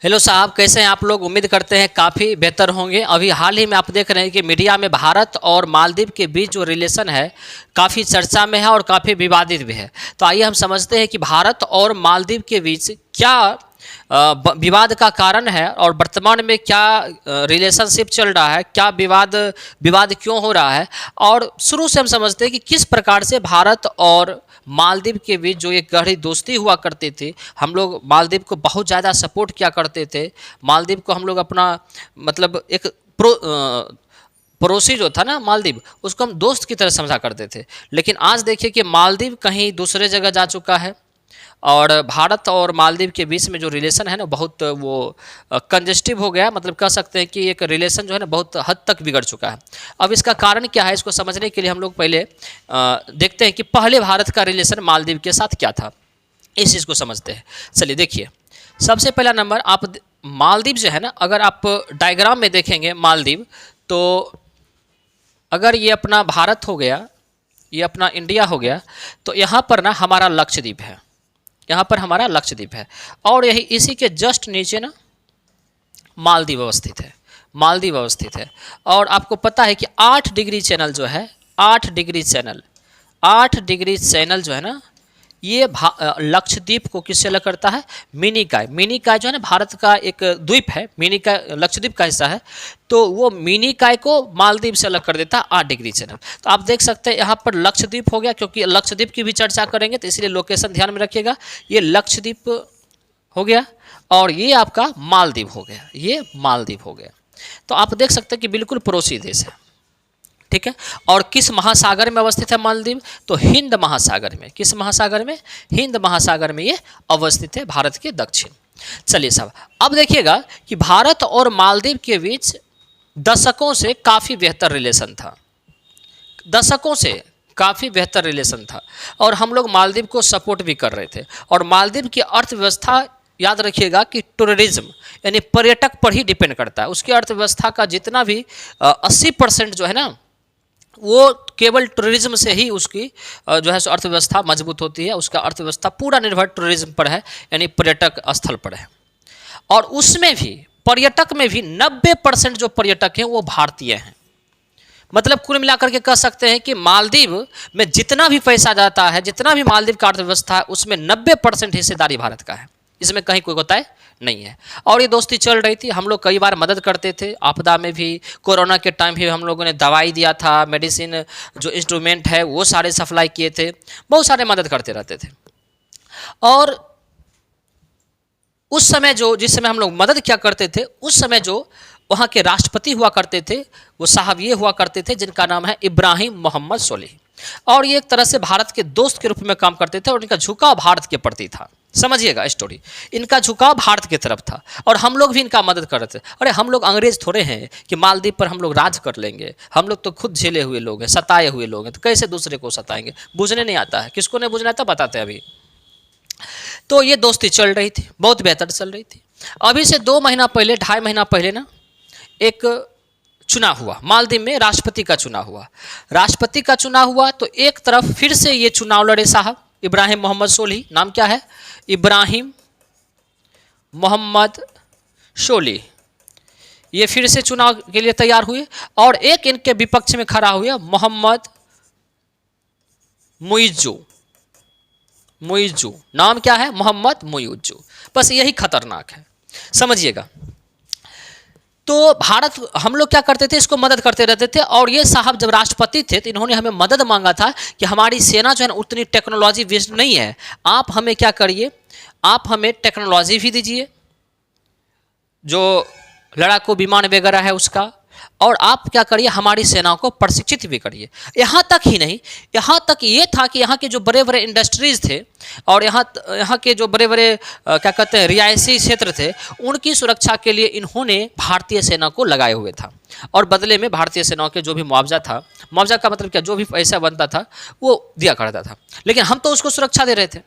Hello साहब, कैसे हैं आप लोग। उम्मीद करते हैं काफ़ी बेहतर होंगे। अभी हाल ही में आप देख रहे हैं कि मीडिया में भारत और मालदीव के बीच जो रिलेशन है काफ़ी चर्चा में है और काफ़ी विवादित भी है। तो आइए हम समझते हैं कि भारत और मालदीव के बीच क्या विवाद का कारण है और वर्तमान में क्या रिलेशनशिप चल रहा है, क्या विवाद विवाद क्यों हो रहा है। और शुरू से हम समझते हैं कि किस प्रकार से भारत और मालदीव के बीच जो एक गहरी दोस्ती हुआ करती थी। हम लोग मालदीव को बहुत ज़्यादा सपोर्ट किया करते थे। मालदीव को हम लोग अपना मतलब एक पड़ोसी जो था ना मालदीव, उसको हम दोस्त की तरह समझा करते थे। लेकिन आज देखिए कि मालदीव कहीं दूसरे जगह जा चुका है और भारत और मालदीव के बीच में जो रिलेशन है ना बहुत वो कंजेस्टिव हो गया। मतलब कह सकते हैं कि एक रिलेशन जो है ना बहुत हद तक बिगड़ चुका है। अब इसका कारण क्या है, इसको समझने के लिए हम लोग पहले देखते हैं कि पहले भारत का रिलेशन मालदीव के साथ क्या था। इस चीज़ को समझते हैं। चलिए देखिए, सबसे पहला नंबर आप मालदीव जो है ना, अगर आप डायग्राम में देखेंगे मालदीव, तो अगर ये अपना भारत हो गया, ये अपना इंडिया हो गया, तो यहाँ पर ना हमारा लक्षद्वीप है। यहाँ पर हमारा लक्षद्वीप है और यही इसी के जस्ट नीचे ना मालदीव अवस्थित है। मालदीव अवस्थित है और आपको पता है कि 8 डिग्री चैनल जो है, 8 डिग्री चैनल, 8 डिग्री चैनल जो है ना, ये लक्षद्वीप को किससे अलग करता है? मिनिकॉय। मिनिकॉय जो है ना भारत का एक द्वीप है, मिनिकॉय लक्षद्वीप का हिस्सा है। तो वो मिनिकॉय को मालदीव से अलग कर देता है 8 डिग्री चैनल। तो आप देख सकते हैं यहाँ पर लक्षद्वीप हो गया, क्योंकि लक्षद्वीप की भी चर्चा करेंगे तो इसलिए लोकेशन ध्यान में रखिएगा। ये लक्षद्वीप हो गया और ये आपका मालदीव हो गया, ये मालदीव हो गया। तो आप देख सकते हैं कि बिल्कुल पड़ोसी देश है, ठीक है। और किस महासागर में अवस्थित है मालदीव? तो हिंद महासागर में। किस महासागर में? हिंद महासागर में ये अवस्थित है, भारत के दक्षिण। चलिए साहब, अब देखिएगा कि भारत और मालदीव के बीच दशकों से काफ़ी बेहतर रिलेशन था। दशकों से काफ़ी बेहतर रिलेशन था और हम लोग मालदीव को सपोर्ट भी कर रहे थे। और मालदीव की अर्थव्यवस्था याद रखिएगा कि टूरिज्म यानी पर्यटक पर ही डिपेंड करता है। उसकी अर्थव्यवस्था का जितना भी 80% जो है ना, वो केवल टूरिज्म से ही उसकी जो है सो अर्थव्यवस्था मजबूत होती है। उसका अर्थव्यवस्था पूरा निर्भर टूरिज्म पर है, यानी पर्यटक स्थल पर है। और उसमें भी पर्यटक में भी 90% जो पर्यटक हैं वो भारतीय हैं। मतलब कुल मिलाकर के कह सकते हैं कि मालदीव में जितना भी पैसा जाता है, जितना भी मालदीव का अर्थव्यवस्था है, उसमें 90% हिस्सेदारी भारत का है। इसमें कहीं कोई बताए नहीं है। और ये दोस्ती चल रही थी। हम लोग कई बार मदद करते थे, आपदा में भी, कोरोना के टाइम भी हम लोगों ने दवाई दिया था, मेडिसिन जो इंस्ट्रूमेंट है वो सारे सप्लाई किए थे, बहुत सारे मदद करते रहते थे। और उस समय जो जिस समय हम लोग मदद क्या करते थे, उस समय जो वहाँ के राष्ट्रपति हुआ करते थे वो साहब ये हुआ करते थे जिनका नाम है इब्राहिम मोहम्मद सोलिह। और ये एक तरह से भारत के दोस्त के रूप में काम करते थे और इनका झुकाव भारत के प्रति था। समझिएगा स्टोरी, इनका झुकाव भारत की तरफ था और हम लोग भी इनका मदद कर रहे थे। अरे हम लोग अंग्रेज थोड़े हैं कि मालदीव पर हम लोग राज कर लेंगे। हम लोग तो खुद झेले हुए लोग हैं, सताए हुए लोग हैं, तो कैसे दूसरे को सताएंगे? बुझने नहीं आता है। किसको नहीं बुझना आता बताते हैं अभी। तो ये दोस्ती चल रही थी, बहुत बेहतर चल रही थी। अभी से 2 महीना पहले, 2.5 महीना पहले ना एक चुनाव हुआ मालदीव में, राष्ट्रपति का चुनाव हुआ। राष्ट्रपति का चुनाव हुआ तो एक तरफ फिर से ये चुनाव लड़े साहब इब्राहिम मोहम्मद सोलिह। नाम क्या है? इब्राहिम मोहम्मद सोलिह। ये फिर से चुनाव के लिए तैयार हुए और एक इनके विपक्ष में खड़ा हुआ मोहम्मद मुइज्जू। मुइज्जू नाम क्या है? मोहम्मद मुइज्जू। बस यही खतरनाक है, समझिएगा। तो भारत, हम लोग क्या करते थे, इसको मदद करते रहते थे। और ये साहब जब राष्ट्रपति थे तो इन्होंने हमें मदद मांगा था कि हमारी सेना जो है ना उतनी टेक्नोलॉजी बेस्ड नहीं है, आप हमें क्या करिए, आप हमें टेक्नोलॉजी भी दीजिए जो लड़ाकू विमान वगैरह है उसका, और आप क्या करिए हमारी सेनाओं को प्रशिक्षित भी करिए। यहाँ तक ही नहीं, यहाँ तक ये था कि यहाँ के जो बड़े बड़े इंडस्ट्रीज़ थे और यहाँ के जो बड़े बड़े क्या कहते हैं रिहायशी क्षेत्र थे, उनकी सुरक्षा के लिए इन्होंने भारतीय सेना को लगाए हुए था। और बदले में भारतीय सेनाओं के जो भी मुआवजा था, मुआवजा का मतलब क्या, जो भी पैसा बनता था वो दिया करता था। लेकिन हम तो उसको सुरक्षा दे रहे थे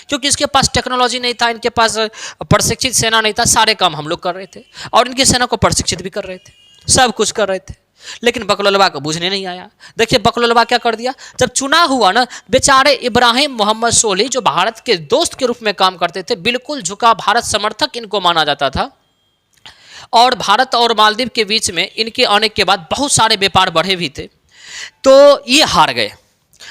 क्योंकि इसके पास टेक्नोलॉजी नहीं था, इनके पास प्रशिक्षित सेना नहीं था। सारे काम हम लोग कर रहे थे और इनकी सेना को प्रशिक्षित भी कर रहे थे, सब कुछ कर रहे थे। लेकिन बकलौलवा को बुझने नहीं आया। देखिए बकलौलवा क्या कर दिया, जब चुनाव हुआ ना, बेचारे इब्राहिम मोहम्मद सोलिह जो भारत के दोस्त के रूप में काम करते थे, बिल्कुल झुका भारत समर्थक इनको माना जाता था, और भारत और मालदीव के बीच में इनके आने के बाद बहुत सारे व्यापार बढ़े भी थे। तो ये हार गए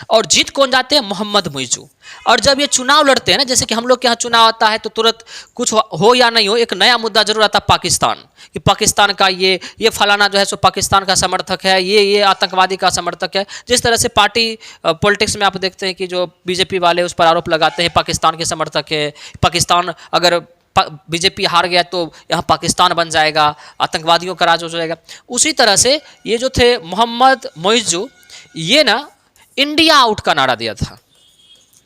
और जीत कौन जाते हैं? मोहम्मद मुइज़ू। और जब ये चुनाव लड़ते हैं ना, जैसे कि हम लोग के यहाँ चुनाव आता है तो तुरंत कुछ हो या नहीं हो, एक नया मुद्दा जरूर आता है, पाकिस्तान, कि पाकिस्तान का ये फलाना जो है सो पाकिस्तान का समर्थक है, ये आतंकवादी का समर्थक है। जिस तरह से पार्टी पॉलिटिक्स में आप देखते हैं कि जो बीजेपी वाले उस पर आरोप लगाते हैं पाकिस्तान के समर्थक है, पाकिस्तान अगर बीजेपी हार गया तो यहाँ पाकिस्तान बन जाएगा, आतंकवादियों का राज हो जाएगा। उसी तरह से ये जो थे मोहम्मद मुइज़ू, ये ना इंडिया आउट का नारा दिया था।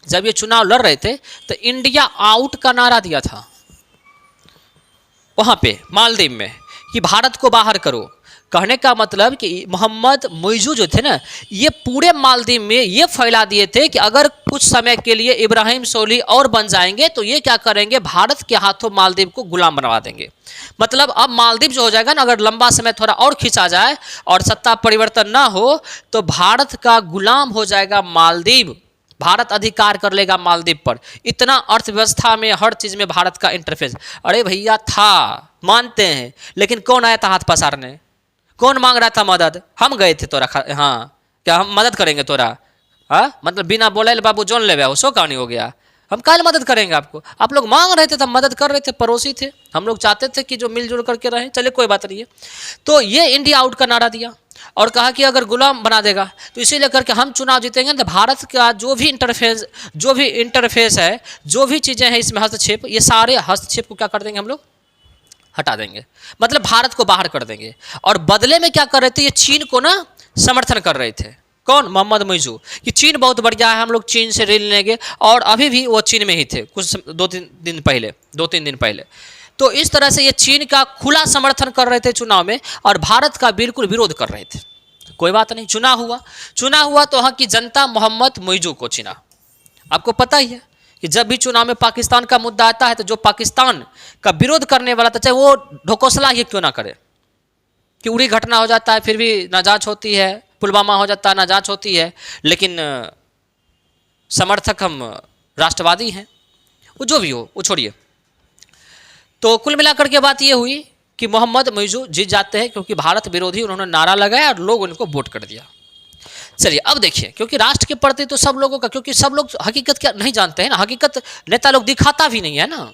जब ये चुनाव लड़ रहे थे तो इंडिया आउट का नारा दिया था वहाँ पे मालदीव में, कि भारत को बाहर करो। कहने का मतलब कि मोहम्मद मुइज़ू जो थे ना, ये पूरे मालदीव में ये फैला दिए थे कि अगर कुछ समय के लिए इब्राहिम सोली और बन जाएंगे तो ये क्या करेंगे, भारत के हाथों मालदीव को गुलाम बनवा देंगे। मतलब अब मालदीव जो हो जाएगा ना, अगर लंबा समय थोड़ा और खींचा जाए और सत्ता परिवर्तन ना हो तो भारत का गुलाम हो जाएगा मालदीव, भारत अधिकार कर लेगा मालदीव पर। इतना अर्थव्यवस्था में हर चीज़ में भारत का इंटरफेस। अरे भैया था, मानते हैं, लेकिन कौन आया था हाथ पसारने? कौन मांग रहा था मदद? हम गए थे तोरा हाँ, क्या हम मदद करेंगे तोरा? हाँ, मतलब बिना बोले बाबू जोन ले हो, सो कहानी हो गया, हम कल मदद करेंगे आपको। आप लोग मांग रहे थे तब मदद कर रहे थे, पड़ोसी थे, हम लोग चाहते थे कि जो मिलजुल करके रहें। चले कोई बात नहीं है। तो ये इंडिया आउट का नारा दिया और कहा कि अगर गुलाम बना देगा तो इसीलिए करके हम चुनाव जीतेंगे तो भारत का जो भी इंटरफेस है, जो भी चीज़ें हैं इसमें हस्तक्षेप, ये सारे हस्तक्षेप को क्या कर देंगे हम लोग? हटा देंगे। मतलब भारत को बाहर कर देंगे। और बदले में क्या कर रहे थे, ये चीन को ना समर्थन कर रहे थे। कौन? मोहम्मद मुइज़ू, कि चीन बहुत बढ़िया है, हम लोग चीन से ऋण लेंगे। और अभी भी वो चीन में ही थे कुछ दो तीन दिन पहले। तो इस तरह से ये चीन का खुला समर्थन कर रहे थे चुनाव में और भारत का बिल्कुल विरोध कर रहे थे। कोई बात नहीं, चुनाव हुआ तो वहाँ की जनता मोहम्मद मुइज़ू को चुना। आपको पता ही है कि जब भी चुनाव में पाकिस्तान का मुद्दा आता है तो जो पाकिस्तान का विरोध करने वाला था, चाहे वो ढकोसला ही क्यों ना करे, कि उड़ी घटना हो जाता है फिर भी ना जांच होती है, पुलवामा हो जाता है ना जांच होती है, लेकिन समर्थक हम राष्ट्रवादी हैं। वो जो भी हो, वो छोड़िए। तो कुल मिलाकर के बात ये हुई कि मोहम्मद मुइज़ू जीत जाते हैं क्योंकि भारत विरोधी उन्होंने नारा लगाया और लोग उनको वोट कर दिया। चलिए अब देखिए, क्योंकि राष्ट्र के प्रति तो सब लोगों का, क्योंकि सब लोग हकीकत क्या नहीं जानते हैं ना, हकीकत नेता लोग दिखाता भी नहीं है ना,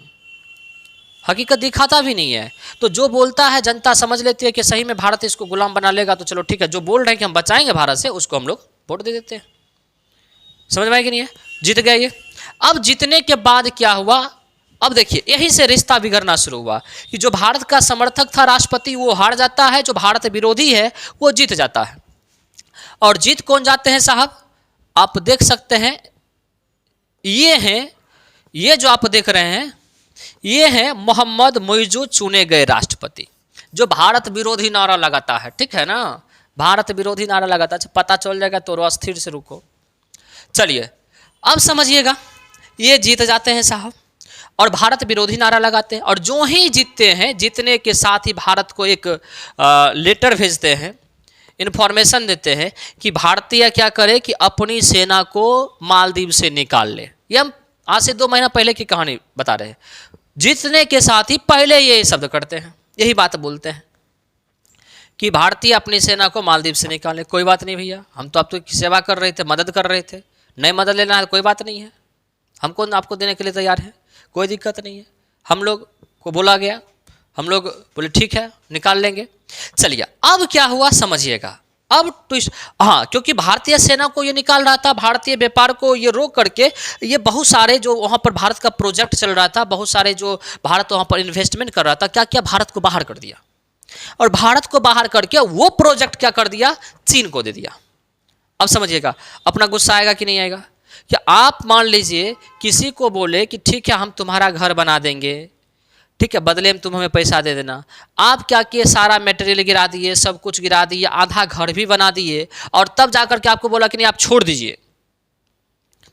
हकीकत दिखाता भी नहीं है। तो जो बोलता है जनता समझ लेती है कि सही में भारत इसको गुलाम बना लेगा, तो चलो ठीक है, जो बोल रहे हैं कि हम बचाएंगे भारत से, उसको हम लोग वोट दे देते हैं। समझ में आए कि नहीं है? जीत गए ये। अब जीतने के बाद क्या हुआ, अब देखिए यहीं से रिश्ता बिगड़ना शुरू हुआ कि जो भारत का समर्थक था राष्ट्रपति, वो हार जाता है, जो भारत विरोधी है वो जीत जाता है। और जीत कौन जाते हैं साहब? आप देख सकते हैं, ये हैं, ये जो आप देख रहे हैं, ये हैं मोहम्मद मुइज़ू चुने गए राष्ट्रपति, जो भारत विरोधी नारा लगाता है। ठीक है ना, भारत विरोधी नारा लगाता है। पता चल जाएगा तो अस्थिर से रुको। चलिए अब समझिएगा, ये जीत जाते हैं साहब और भारत विरोधी नारा लगाते हैं। और जो ही जीतते हैं, जीतने के साथ ही भारत को एक लेटर भेजते हैं, इन्फॉर्मेशन देते हैं कि भारतीय क्या करे कि अपनी सेना को मालदीव से निकाल ले। ये हम आज से 2 महीना पहले की कहानी बता रहे हैं। जीतने के साथ ही पहले ये शब्द करते हैं, यही बात बोलते हैं कि भारतीय अपनी सेना को मालदीव से निकालें। कोई बात नहीं भैया, हम तो आपकी सेवा कर रहे थे, मदद कर रहे थे, नहीं मदद लेना है कोई बात नहीं है, हमको आपको देने के लिए तैयार है, कोई दिक्कत नहीं है। हम लोग को बोला गया, हम लोग बोले ठीक है निकाल लेंगे। चलिए अब क्या हुआ समझिएगा। अब ट्विस्ट, हाँ, क्योंकि भारतीय सेना को ये निकाल रहा था, भारतीय व्यापार को ये रोक करके, ये बहुत सारे जो वहाँ पर भारत का प्रोजेक्ट चल रहा था, बहुत सारे जो भारत वहाँ पर इन्वेस्टमेंट कर रहा था, क्या क्या भारत को बाहर कर दिया। और भारत को बाहर करके वो प्रोजेक्ट क्या कर दिया, चीन को दे दिया। अब समझिएगा अपना गुस्सा आएगा कि नहीं आएगा। कि आप मान लीजिए किसी को बोले कि ठीक है हम तुम्हारा घर बना देंगे, ठीक है, बदले में तुम हमें पैसा दे देना। आप क्या किए, सारा मटेरियल गिरा दिए, सब कुछ गिरा दिए, आधा घर भी बना दिए, और तब जाकर के आपको बोला कि नहीं आप छोड़ दीजिए,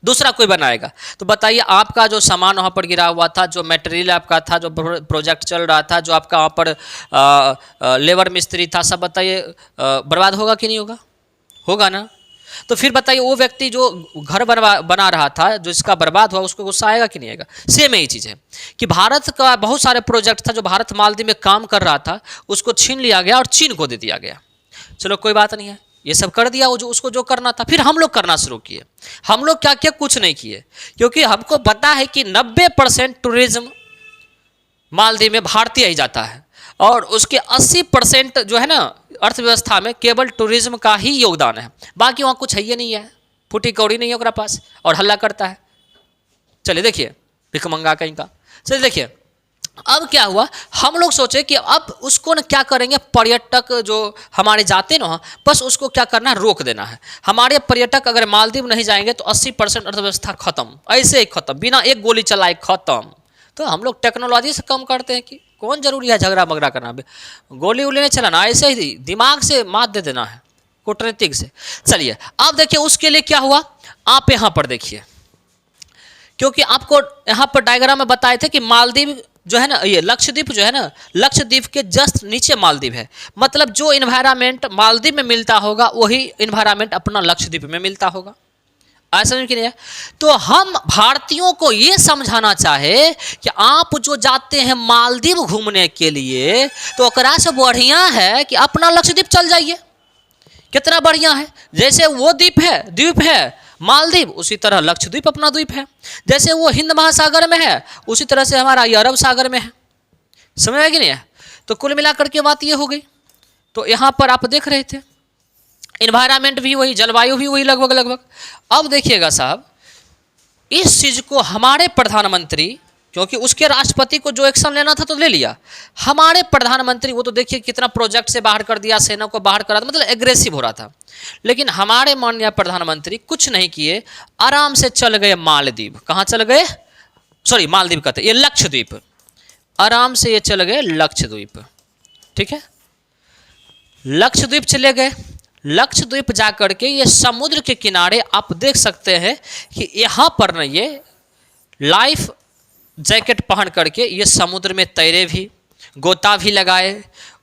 दूसरा कोई बनाएगा। तो बताइए आपका जो सामान वहाँ पर गिरा हुआ था, जो मटेरियल आपका था, जो प्रोजेक्ट चल रहा था, जो आपका वहाँ पर लेबर मिस्त्री था, सब बताइए बर्बाद होगा कि नहीं होगा? होगा ना। तो फिर बताइए वो व्यक्ति जो घर बना रहा था, जो इसका बर्बाद हुआ, उसको गुस्सा आएगा कि नहीं आएगा? सेम यही चीज़ है कि भारत का बहुत सारे प्रोजेक्ट था जो भारत मालदीव में काम कर रहा था, उसको छीन लिया गया और चीन को दे दिया गया। चलो कोई बात नहीं है, ये सब कर दिया वो जो उसको जो करना था। फिर हम लोग करना शुरू किए। हम लोग क्या किया? कुछ नहीं किए, क्योंकि हमको पता है कि 90% टूरिज्म मालदीव में भारतीय ही जाता है और उसके 80% जो है ना अर्थव्यवस्था में केवल टूरिज्म का ही योगदान है। बाकी वहाँ कुछ है ही नहीं है, फूटी कौड़ी नहीं है ओकरा पास, और हल्ला करता है। चलिए देखिए भिखमंगा कहीं का। चलिए देखिए अब क्या हुआ, हम लोग सोचे कि अब उसको न क्या करेंगे, पर्यटक जो हमारे जाते ना, बस उसको क्या करना है, रोक देना है। हमारे पर्यटक अगर मालदीव नहीं जाएंगे तो 80% अर्थव्यवस्था खत्म, ऐसे ही खत्म, बिना एक गोली चलाए खत्म। तो हम लोग टेक्नोलॉजी से कम करते हैं कि कौन जरूरी है झगड़ा मगड़ा करना, गोली वोली नहीं चलाना, ऐसे ही दिमाग से मात दे देना है, कूटनीतिक से। चलिए अब देखिए उसके लिए क्या हुआ, आप यहाँ पर देखिए, क्योंकि आपको यहाँ पर डायग्राम में बताए थे कि मालदीव जो है ना, ये लक्षद्वीप जो है ना, लक्षद्वीप के जस्ट नीचे मालदीव है। मतलब जो इन्वायरमेंट मालदीव में मिलता होगा वही इन्वायरमेंट अपना लक्षद्वीप में मिलता होगा। ऐसा नहीं कि नहीं है? तो हम भारतीयों को ये समझाना चाहे कि आप जो जाते हैं मालदीव घूमने के लिए, तो ओकरा से बढ़िया है कि अपना लक्षद्वीप चल जाइए। कितना बढ़िया है, जैसे वो द्वीप है मालदीव, उसी तरह लक्षद्वीप अपना द्वीप है। जैसे वो हिंद महासागर में है, उसी तरह से हमारा ये अरब सागर में है। समझ में कि नहीं है? तो कुल मिलाकर के बात ये हो गई। तो यहाँ पर आप देख रहे थे इन्वायरमेंट भी वही, जलवायु भी वही लगभग लगभग। अब देखिएगा साहब, इस चीज़ को हमारे प्रधानमंत्री, क्योंकि उसके राष्ट्रपति को जो एक्शन लेना था तो ले लिया, हमारे प्रधानमंत्री वो तो देखिए कितना प्रोजेक्ट से बाहर कर दिया, सेना को बाहर करा, मतलब एग्रेसिव हो रहा था। लेकिन हमारे माननीय प्रधानमंत्री कुछ नहीं किए, आराम से चल गए मालदीव। कहाँ चल गए? सॉरी मालदीव कहते, ये लक्षद्वीप। आराम से ये चल गए लक्षद्वीप। ठीक है, लक्षद्वीप चले गए। लक्षद्वीप जाकर के ये समुद्र के किनारे आप देख सकते हैं कि यहाँ पर न ये लाइफ जैकेट पहन करके ये समुद्र में तैरे भी, गोता भी लगाए,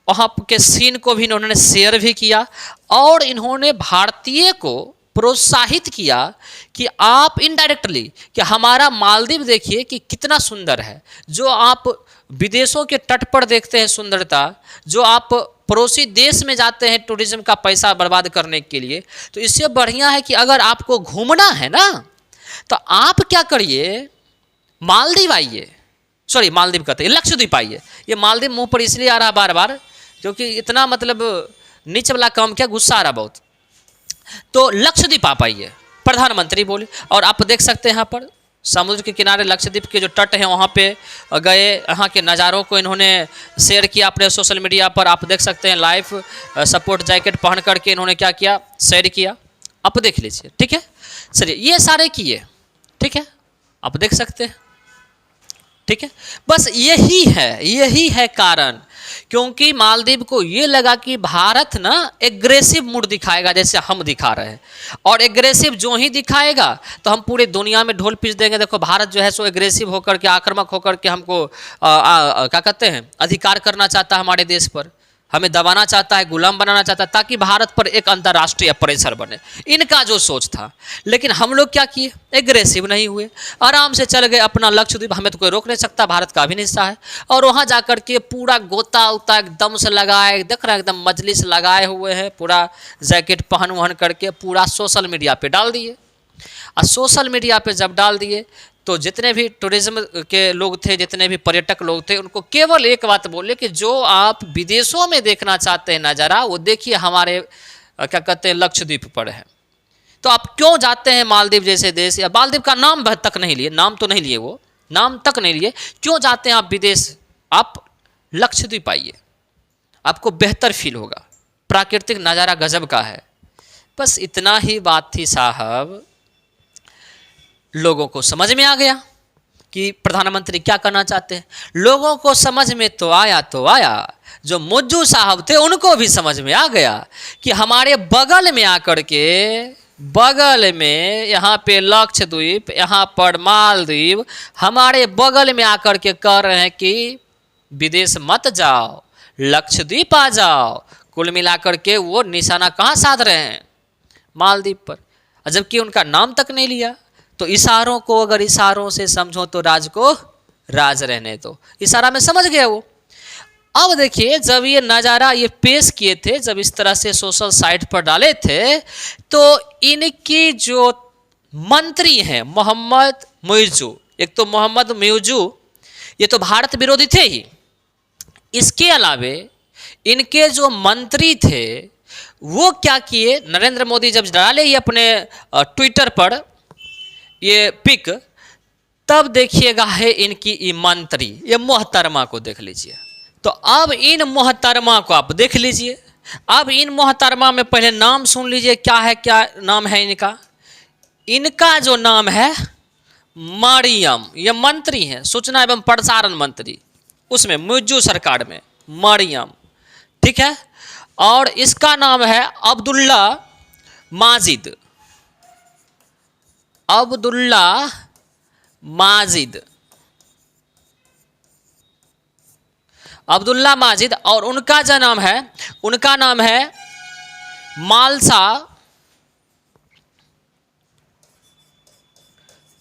वहाँ के सीन को भी इन्होंने शेयर भी किया, और इन्होंने भारतीय को प्रोत्साहित किया कि आप इनडायरेक्टली कि हमारा मालदीव देखिए कि कितना सुंदर है। जो आप विदेशों के तट पर देखते हैं सुंदरता, जो आप पड़ोसी देश में जाते हैं टूरिज्म का पैसा बर्बाद करने के लिए, तो इससे बढ़िया है कि अगर आपको घूमना है ना, तो आप क्या करिए, मालदीव आइए। सॉरी मालदीव कहते हैं, लक्षद्वीप आइए। ये मालदीव मुंह पर इसलिए आ रहा बार बार क्योंकि इतना मतलब नीचे वाला काम क्या, गुस्सा आ रहा बहुत। तो लक्षद्वीप आप आइए, प्रधानमंत्री बोले। और आप देख सकते हैं यहाँ पर समुद्र के किनारे लक्षद्वीप के जो तट हैं वहाँ पे गए, यहाँ के नज़ारों को इन्होंने शेयर किया अपने सोशल मीडिया पर। आप देख सकते हैं लाइफ सपोर्ट जैकेट पहन करके इन्होंने क्या किया, शेयर किया। आप देख लीजिए। ठीक है, चलिए ये सारे किए। ठीक है, आप देख सकते हैं। ठीक है, बस यही है कारण, क्योंकि मालदीव को ये लगा कि भारत ना एग्रेसिव मूड दिखाएगा जैसे हम दिखा रहे हैं, और एग्रेसिव जो ही दिखाएगा तो हम पूरे दुनिया में ढोल पीस देंगे। देखो भारत जो है सो एग्रेसिव होकर के, आक्रामक होकर के हमको क्या कहते हैं, अधिकार करना चाहता है हमारे देश पर, हमें दबाना चाहता है, गुलाम बनाना चाहता है, ताकि भारत पर एक अंतर्राष्ट्रीय प्रेशर बने। इनका जो सोच था। लेकिन हम लोग क्या किए, एग्रेसिव नहीं हुए, आराम से चल गए अपना लक्षद्वीप। हमें तो कोई रोक नहीं सकता, भारत का भी हिस्सा है। और वहाँ जाकर के पूरा गोता उता एकदम से लगाए, देख रहे हैं एकदम मजलिस लगाए हुए हैं, पूरा जैकेट पहन वहन करके पूरा सोशल मीडिया पर डाल दिए। और सोशल मीडिया पर जब डाल दिए तो जितने भी टूरिज्म के लोग थे, जितने भी पर्यटक लोग थे, उनको केवल एक बात बोले कि जो आप विदेशों में देखना चाहते हैं नज़ारा, वो देखिए हमारे क्या कहते हैं लक्षद्वीप पर है। तो आप क्यों जाते हैं मालदीव जैसे देश, या मालदीव का नाम तक नहीं लिए, नाम तो नहीं लिए, वो नाम तक नहीं लिए, क्यों जाते हैं आप विदेश? आप लक्षद्वीप आइए, आपको बेहतर फील होगा, प्राकृतिक नज़ारा गजब का है। बस इतना ही बात थी साहब। लोगों को समझ में आ गया कि प्रधानमंत्री क्या करना चाहते हैं। लोगों को समझ में तो आया, जो मुज्जू साहब थे उनको भी समझ में आ गया कि हमारे बगल में आकर के, बगल में यहाँ पे लक्षद्वीप, यहाँ पर मालदीव, हमारे बगल में आकर के कह रहे हैं कि विदेश मत जाओ, लक्षद्वीप आ जाओ। कुल मिलाकर के वो निशाना कहाँ साध रहे हैं, मालदीव पर, जबकि उनका नाम तक नहीं लिया। तो इशारों को अगर इशारों से समझो तो राज को राज रहने दो, इशारा में समझ गया वो। अब देखिए जब ये नज़ारा ये पेश किए थे, जब इस तरह से सोशल साइट पर डाले थे, तो इनकी जो मंत्री हैं मोहम्मद मुइज़्ज़ू, एक तो मोहम्मद मुइज़्ज़ू ये तो भारत विरोधी थे ही, इसके अलावे इनके जो मंत्री थे वो क्या किए, नरेंद्र मोदी जब डाले ये अपने ट्विटर पर ये पिक, तब देखिएगा है इनकी ये मंत्री, ये मोहतरमा को देख लीजिए। तो अब इन मोहतरमा को आप देख लीजिए। अब इन मोहतरमा में पहले नाम सुन लीजिए, क्या है, क्या नाम है इनका। इनका जो नाम है मरियम, ये मंत्री हैं सूचना एवं प्रसारण मंत्री, उसमें मुइज़्ज़ू सरकार में मरियम, ठीक है। और इसका नाम है अब्दुल्ला माजिद, अब्दुल्ला माजिद, अब्दुल्ला माजिद। और उनका जो नाम है, उनका नाम है मालसा,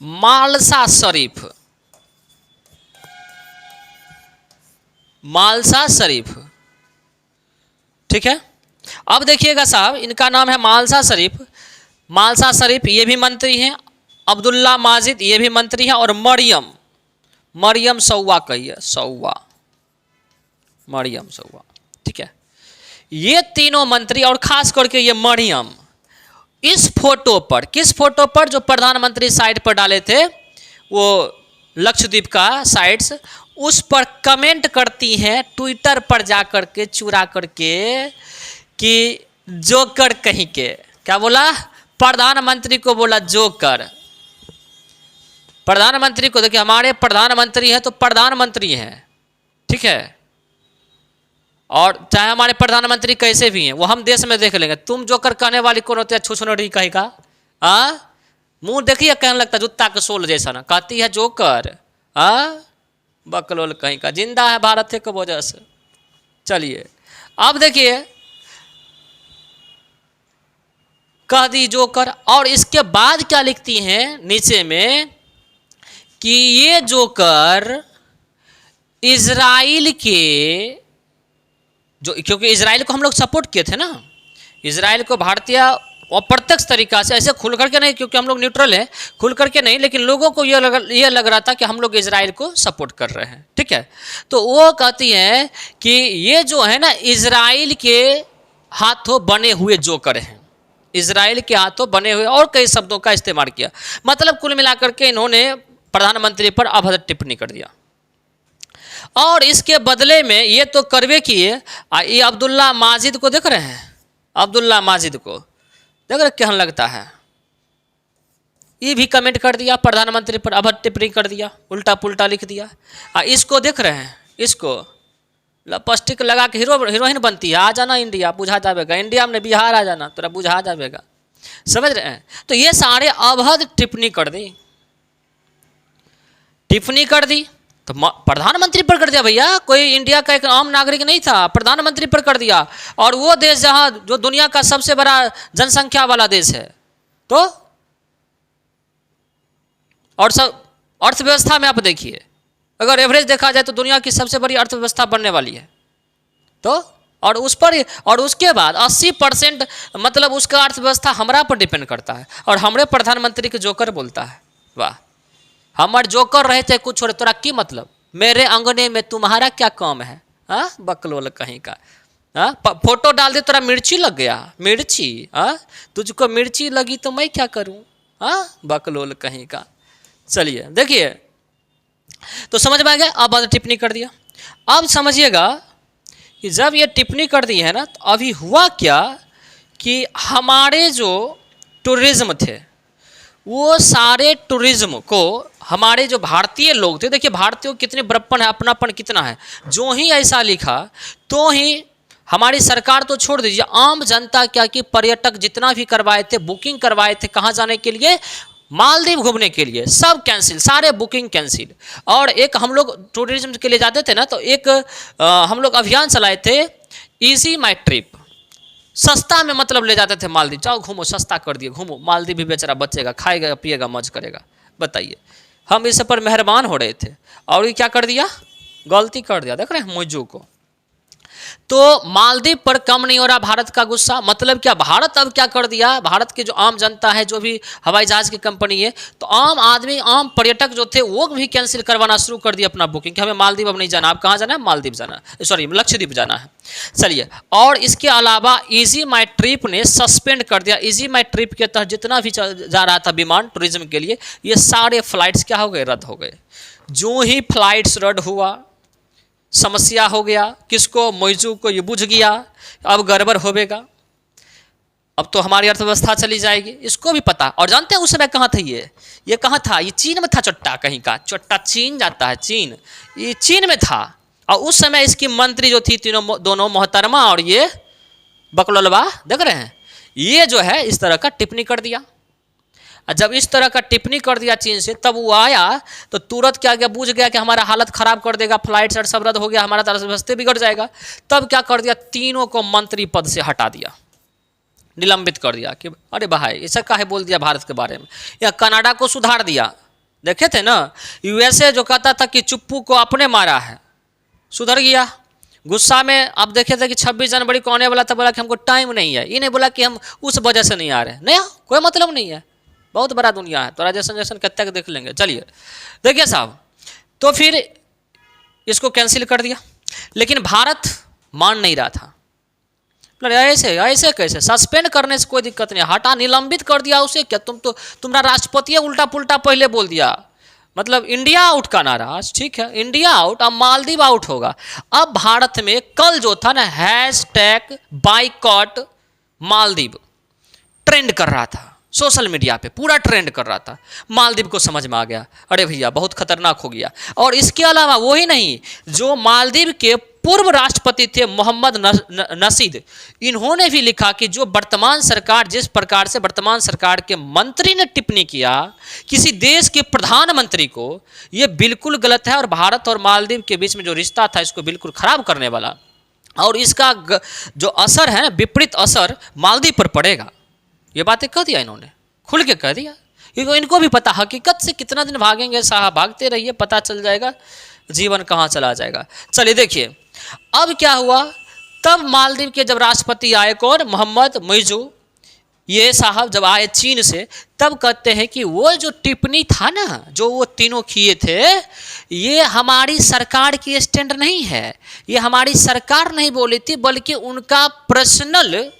मालसा शरीफ, मालसा शरीफ, ठीक है। अब देखिएगा साहब, इनका नाम है मालसा शरीफ, मालसा शरीफ ये भी मंत्री हैं, अब्दुल्ला माजिद ये भी मंत्री हैं, और मरियम, मरियम सौवा कहिए, सौवा, मरियम सौवा, ठीक है। ये तीनों मंत्री, और खास करके ये मरियम इस फोटो पर, किस फोटो पर, जो प्रधानमंत्री साइट पर डाले थे वो लक्षद्वीप का साइट्स, उस पर कमेंट करती हैं ट्विटर पर जा कर के चुरा करके कि जोकर कहीं के, क्या बोला, प्रधानमंत्री को बोला जोकर। प्रधानमंत्री को देखिए, हमारे प्रधानमंत्री हैं तो प्रधानमंत्री हैं, ठीक है, और चाहे हमारे प्रधानमंत्री कैसे भी हैं वो हम देश में देख लेंगे। तुम जोकर कहने वाली कौन होती है, छुछुनरी कहेगा, मुंह देखिए कहने लगता जूता के सोल जैसा ना, कहती है जोकर, बकलोल कहीं का, जिंदा है भारत के वजह से। चलिए अब देखिए, कह दी जोकर, और इसके बाद क्या लिखती हैं नीचे में कि ये जोकर इजराइल के जो, क्योंकि इजराइल को हम लोग सपोर्ट किए थे ना, इजराइल को भारतीय अप्रत्यक्ष तरीका से, ऐसे खुल करके नहीं क्योंकि हम लोग न्यूट्रल हैं, खुल करके नहीं, लेकिन लोगों को ये लग रहा था कि हम लोग इजराइल को सपोर्ट कर रहे हैं, ठीक है। तो वो कहती हैं कि ये जो है ना इजराइल के हाथों बने हुए जोकर हैं, इजराइल के हाथों बने हुए, और कई शब्दों का इस्तेमाल किया। मतलब कुल मिलाकर के इन्होंने प्रधानमंत्री पर अभद्र टिप्पणी कर दिया। और इसके बदले में ये तो करवे किए, ये अब्दुल्ला माजिद को देख रहे हैं, अब्दुल्ला माजिद को देख रहे, क्या लगता है, ये भी कमेंट कर दिया प्रधानमंत्री पर, अभद्र टिप्पणी कर दिया, उल्टा पुल्टा लिख दिया। इसको देख रहे हैं, इसको लिपस्टिक लगा के हीरोइन बनती है, आ जाना इंडिया, बुझा जाएगा, इंडिया में बिहार आ जाना, तोरा बुझा जाएगा, समझ रहे हैं। तो ये सारे अभद्र टिप्पणी कर दी, टिप्पणी कर दी, तो प्रधानमंत्री पर कर दिया भैया, कोई इंडिया का एक आम नागरिक नहीं था, प्रधानमंत्री पर कर दिया। और वो देश जहां जो दुनिया का सबसे बड़ा जनसंख्या वाला देश है, तो और सब अर्थव्यवस्था में आप देखिए, अगर एवरेज देखा जाए तो दुनिया की सबसे बड़ी अर्थव्यवस्था बनने वाली है। तो और उस पर, और उसके बाद 80% मतलब उसका अर्थव्यवस्था हमरा पर डिपेंड करता है, और हमारे प्रधानमंत्री के जोकर बोलता है, वाह, हमारे जोकर रहे थे कुछ, और तोरा की मतलब, मेरे अंगने में तुम्हारा क्या काम है, बकलोल कहीं का, फोटो डाल दे तोरा मिर्ची लग गया, मिर्ची, तुझको मिर्ची लगी तो मैं क्या करूं, बकलोल कहीं का। चलिए देखिए, तो समझ में आ गया। अब टिप्पणी कर दिया। अब समझिएगा कि जब ये टिप्पणी कर दी है ना, तो अभी हुआ क्या कि हमारे जो टूरिज्म थे, वो सारे टूरिज्म को हमारे जो भारतीय लोग थे, देखिए भारतीयों को कितने बड़प्पन है, अपनापन कितना है, जो ही ऐसा लिखा तो ही हमारी सरकार तो छोड़ दीजिए, आम जनता क्या कि पर्यटक जितना भी करवाए थे, बुकिंग करवाए थे कहाँ जाने के लिए, मालदीव घूमने के लिए, सब कैंसिल, सारे बुकिंग कैंसिल। और एक हम लोग टूरिज्म के लिए जाते थे ना, तो एक हम लोग अभियान चलाए थे, इजी माई ट्रिप, सस्ता में मतलब ले जाते थे मालदीव, जाओ घूमो, सस्ता कर दिए, घूमो, मालदीव भी बेचारा बचेगा, खाएगा पिएगा मौज करेगा। बताइए, हम इस पर मेहरबान हो रहे थे और ये क्या कर दिया, गलती कर दिया। देख रहे हैं मोइजू को। तो मालदीव पर कम नहीं हो रहा भारत का गुस्सा। मतलब क्या, भारत अब क्या कर दिया, भारत की जो आम जनता है, जो भी हवाई जहाज की कंपनी है, तो आम आदमी, आम पर्यटक जो थे वो भी कैंसिल करवाना शुरू कर दिया अपना बुकिंग कि हमें मालदीव अब नहीं जाना। अब कहाँ जाना है, मालदीव जाना है, सॉरी लक्षद्वीप जाना है। चलिए, और इसके अलावा इजी माई ट्रिप ने सस्पेंड कर दिया। इजी माई ट्रिप के तहत जितना भी जा रहा था विमान टूरिज्म के लिए, ये सारे फ्लाइट्स क्या हो गए, रद्द हो गए। जो ही फ्लाइट्स रद्द हुआ, समस्या हो गया किसको, मोइजू को। ये बुझ गया अब गड़बड़ होवेगा, अब तो हमारी अर्थव्यवस्था चली जाएगी, इसको भी पता। और जानते हैं उस समय कहाँ था ये कहाँ था, ये चीन में था। चट्टा कहीं का, चट्टा चीन जाता है, चीन, ये चीन में था। और उस समय इसकी मंत्री जो थी, दोनों मोहतरमा और ये बकलौलवा, देख रहे हैं, ये जो है इस तरह का टिप्पणी कर दिया। जब इस तरह का टिप्पणी कर दिया चीन से, तब वो आया तो तुरंत क्या गया, बूझ गया कि हमारा हालत खराब कर देगा, फ्लाइट सेट सब रद्द हो गया, हमारा अर्थव्यवस्था बिगड़ जाएगा। तब क्या कर दिया, तीनों को मंत्री पद से हटा दिया, निलंबित कर दिया कि अरे भाई ऐसा काहे बोल दिया भारत के बारे में। या कनाडा को सुधार दिया, देखे थे ना, यूएसए जो कहता था कि चुप्पू को अपने मारा है, सुधर गया। गुस्सा में अब देखे थे कि 26 जनवरी को आने वाला था, बोला कि हमको टाइम नहीं है। ये नहीं बोला कि हम उस वजह से नहीं आ रहे, नहीं कोई मतलब नहीं है, बहुत बड़ा दुनिया है, तो राजेशन जैसन कब तक देख लेंगे। चलिए देखिए साहब, तो फिर इसको कैंसिल कर दिया, लेकिन भारत मान नहीं रहा था। ऐसे कैसे, सस्पेंड करने से कोई दिक्कत नहीं, हटा निलंबित कर दिया उसे, क्या तुम्हारा राष्ट्रपति उल्टा पुल्टा पहले बोल दिया, मतलब इंडिया आउट का नारा, ठीक है इंडिया आउट, अब मालदीव आउट होगा। अब भारत में कल जो था ना, हैशटैग बाइकॉट मालदीव ट्रेंड कर रहा था, सोशल मीडिया पे पूरा ट्रेंड कर रहा था। मालदीव को समझ में आ गया, अरे भैया बहुत खतरनाक हो गया। और इसके अलावा वही नहीं, जो मालदीव के पूर्व राष्ट्रपति थे मोहम्मद नशीद, इन्होंने भी लिखा कि जो वर्तमान सरकार, जिस प्रकार से वर्तमान सरकार के मंत्री ने टिप्पणी किया किसी देश के प्रधानमंत्री को, ये बिल्कुल गलत है और भारत और मालदीव के बीच में जो रिश्ता था इसको बिल्कुल खराब करने वाला, और इसका जो असर है, विपरीत असर मालदीव पर पड़ेगा। ये बातें कह दिया इन्होंने, खुल के कह दिया, क्योंकि इनको भी पता, हकीकत से कितना दिन भागेंगे साहब, भागते रहिए, पता चल जाएगा जीवन कहाँ चला जाएगा। चलिए देखिए अब क्या हुआ, तब मालदीव के जब राष्ट्रपति आए, कौन, मोहम्मद मोइजू, ये साहब जब आए चीन से, तब कहते हैं कि वो जो टिप्पणी था ना, जो वो तीनों किए थे, ये हमारी सरकार की स्टैंड नहीं है, ये हमारी सरकार नहीं बोली थी, बल्कि उनका पर्सनल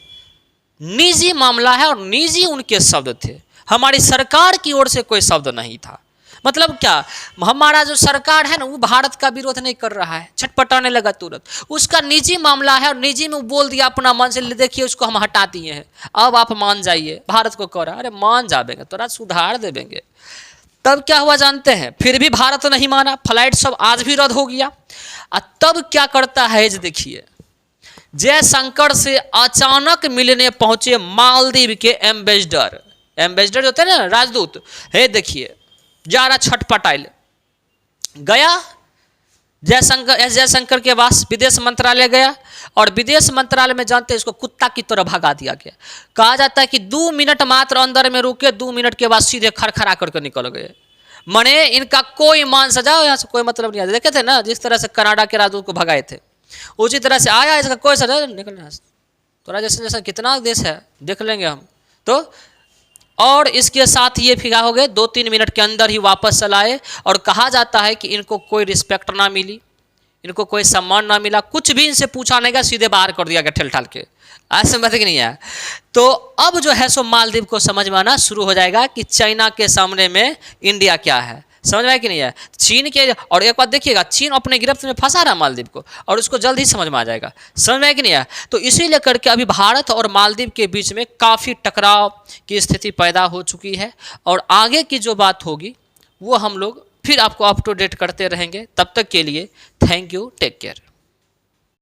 निजी मामला है और निजी उनके शब्द थे, हमारी सरकार की ओर से कोई शब्द नहीं था। मतलब क्या, हमारा जो सरकार है ना, वो भारत का विरोध नहीं कर रहा है, छटपटाने लगा तुरंत, उसका निजी मामला है और निजी में बोल दिया अपना मन से, देखिए उसको हम हटा दिए हैं, अब आप मान जाइए। भारत को कह रहा है अरे मान जाएंगे, थोड़ा सुधार देंगे। तब क्या हुआ जानते हैं, फिर भी भारत नहीं माना, फ्लाइट सब आज भी रद्द हो गया। तब क्या करता है, देखिए जयशंकर से अचानक मिलने पहुंचे मालदीव के एम्बेसडर जो थे ना, राजदूत, हे देखिए जा रहा छटपटाइल गया जयशंकर के पास, विदेश मंत्रालय गया, और विदेश मंत्रालय में जानते हैं इसको कुत्ता की तरह भगा दिया गया। कहा जाता है कि 2 मिनट मात्र अंदर में रुके, 2 मिनट के बाद सीधे खड़खड़ा करके निकल गए। मने इनका कोई मान सजाओ यहाँ से कोई मतलब नहीं आता। देखे थे ना जिस तरह से कनाडा के राजदूत को भगाए थे, उसी तरह से आया, इसका कोई सजा निकलना। तो जैसा कितना देश है देख लेंगे हम तो। और इसके साथ ये फिगा हो गए, 2-3 मिनट के अंदर ही वापस चलाए। और कहा जाता है कि इनको कोई रिस्पेक्ट ना मिली, इनको कोई सम्मान ना मिला, कुछ भी इनसे पूछा नहीं गया, सीधे बाहर कर दिया गया ठेल ठाल के। ऐसे बात नहीं है। तो अब जो है सो मालदीव को समझ में आना शुरू हो जाएगा कि चाइना के सामने में इंडिया क्या है, समझ में आया कि नहीं है। चीन के, और एक बात देखिएगा, चीन अपने गिरफ्त में फंसा रहा मालदीव को, और उसको जल्द ही समझ में आ जाएगा, समझ में आया कि नहीं है। तो इसीलिए करके अभी भारत और मालदीव के बीच में काफ़ी टकराव की स्थिति पैदा हो चुकी है, और आगे की जो बात होगी वो हम लोग फिर आपको अप टू डेट करते रहेंगे। तब तक के लिए थैंक यू, टेक केयर।